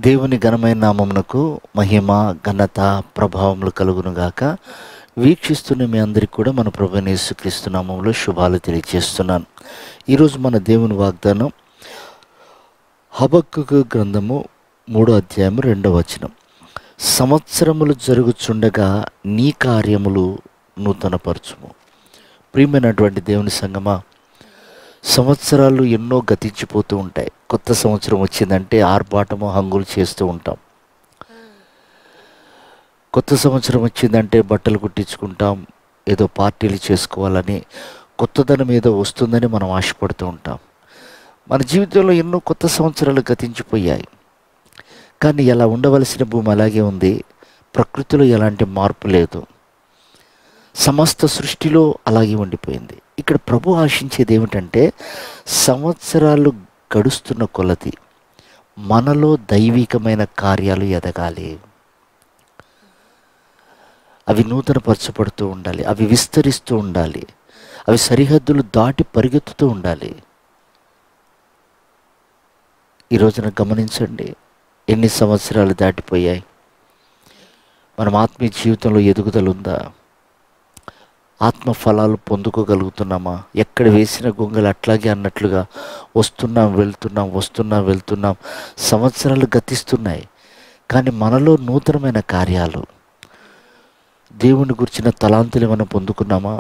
దేవుని ఘనమైన నామమునకు మహిమ ఘనత ప్రభావములు కలుగునుగాక. వీక్షిస్తున్న మీ అందరికీ కూడా మన ప్రభువైన యేసుక్రీస్తు నామములో శుభాలు తెలియజేస్తున్నాను. ఈరోజు మన దేవుని వాగ్దానం హబక్కూకు గ్రంథము 3వ అధ్యాయము 2వ వచనం. సంవత్సరములు జరుగుచుండగా నీ కార్యములు నూతనపరచుము. ప్రియమైనటువంటి దేవుని సంగమా, సంవత్సరాలు ఎన్నో గతించిపోతూ ఉంటాయి. కొత్త సంవత్సరం వచ్చిందంటే ఆర్భాటము హంగులు చేస్తూ ఉంటాం. కొత్త సంవత్సరం వచ్చిందంటే బట్టలు కుట్టించుకుంటాం, ఏదో పార్టీలు చేసుకోవాలని, కొత్తదనం ఏదో వస్తుందని మనం ఆశపడుతూ ఉంటాం. మన జీవితంలో ఎన్నో కొత్త సంవత్సరాలు గతించిపోయాయి. కానీ ఎలా ఉండవలసిన భూమి అలాగే ఉంది. ప్రకృతిలో ఎలాంటి మార్పు లేదు. సమస్త సృష్టిలో అలాగే ఉండిపోయింది. ఇక్కడ ప్రభు ఆశించేది ఏమిటంటే, సంవత్సరాలు గడుస్తున్న కొలది మనలో దైవికమైన కార్యాలు ఎదగాలి. అవి నూతనపరచబడుతూ ఉండాలి, అవి విస్తరిస్తూ ఉండాలి, అవి సరిహద్దులు దాటి పరిగెత్తుతూ ఉండాలి. ఈ రోజున గమనించండి, ఎన్ని సంవత్సరాలు దాటిపోయాయి. మనం ఆత్మీయ జీవితంలో ఎదుగుదల ఉందా? ఆత్మ ఫలాలు పొందుకోగలుగుతున్నామా? ఎక్కడ వేసిన గొంగలు అట్లాగే అన్నట్లుగా వస్తున్నాం వెళ్తున్నాం. సంవత్సరాలు గతిస్తున్నాయి, కానీ మనలో నూతనమైన కార్యాలు, దేవుని గురించిన తలాంతులు మనం పొందుకున్నామా?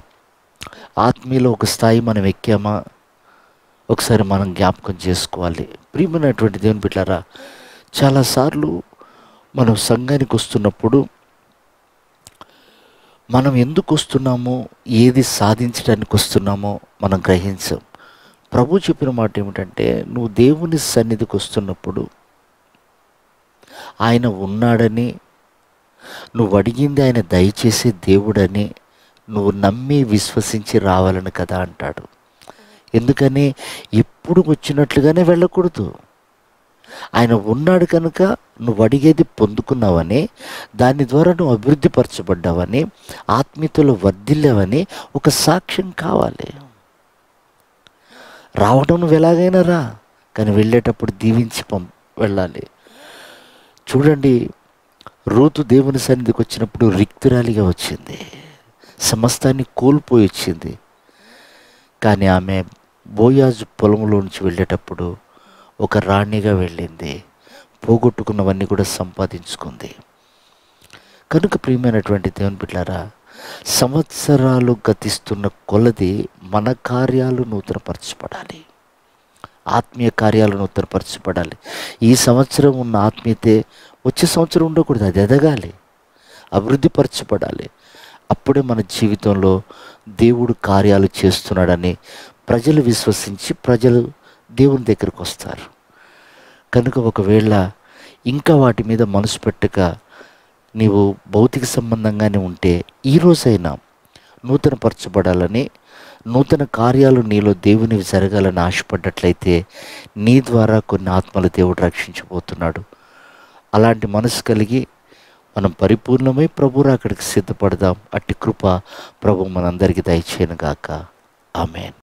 ఆత్మీయలో ఒక స్థాయి మనం ఎక్కామా? ఒకసారి మనం జ్ఞాపకం చేసుకోవాలి. ప్రియమైనటువంటి దేవుని బిడ్డలారా, చాలాసార్లు మనం సంఘానికి వస్తున్నప్పుడు మనం ఎందుకు వస్తున్నామో, ఏది సాధించడానికి వస్తున్నామో మనం గ్రహించాం. ప్రభు చెప్పిన మాట ఏమిటంటే, నువ్వు దేవుని సన్నిధికి వస్తున్నప్పుడు ఆయన ఉన్నాడని, నువ్వు అడిగింది ఆయన దయచేసే దేవుడని నువ్వు నమ్మి విశ్వసించి రావాలని కదా అంటాడు. ఎందుకని? ఎప్పుడు వచ్చినట్లుగానే వెళ్ళకూడదు. ఆయన ఉన్నాడు కనుక నువ్వు అడిగేది పొందుకున్నావని, దాని ద్వారా నువ్వు అభివృద్ధి పరచబడ్డావని, ఆత్మీయతలో వర్ధిల్లావని ఒక సాక్ష్యం కావాలి. రావడం నువ్వు ఎలాగైనా రా, కానీ వెళ్ళేటప్పుడు దీవించి వెళ్ళాలి. చూడండి, రూతు దేవుని సన్నిధికి వచ్చినప్పుడు రిక్తురాలిగా వచ్చింది, సమస్తాన్ని కోల్పోయి వచ్చింది. కానీ ఆమె బోయాజు పొలంలో నుంచి వెళ్ళేటప్పుడు ఒక రాణిగా వెళ్ళింది, పోగొట్టుకున్నవన్నీ కూడా సంపాదించుకుంది. కనుక ప్రియమైనటువంటి దేవుని బిడ్డలారా, సంవత్సరాలు గతిస్తున్న కొలది మన కార్యాలు నూతనపరచబడాలి, ఆత్మీయ కార్యాలు నూతనపరచబడాలి. ఈ సంవత్సరం ఉన్న ఆత్మీయతే వచ్చే సంవత్సరం ఉండకూడదు, అది ఎదగాలి, అభివృద్ధి పరచబడాలి. అప్పుడే మన జీవితంలో దేవుడు కార్యాలు చేస్తున్నాడని ప్రజలు విశ్వసించి ప్రజలు దేవుని దగ్గరికి వస్తారు. కనుక ఒకవేళ ఇంకా వాటి మీద మనసు పెట్టక నీవు భౌతిక సంబంధంగానే ఉంటే, ఈరోజైనా నూతనపరచబడాలని, నూతన కార్యాలు నీలో దేవునివి జరగాలని ఆశపడ్డట్లయితే నీ ద్వారా కొన్ని ఆత్మలు దేవుడు రక్షించబోతున్నాడు. అలాంటి మనసు కలిగి మనం పరిపూర్ణమై ప్రభు రాకడికి సిద్ధపడదాం. అట్టి కృప ప్రభు మనందరికీ దయచేయను గాక. ఆమేన్.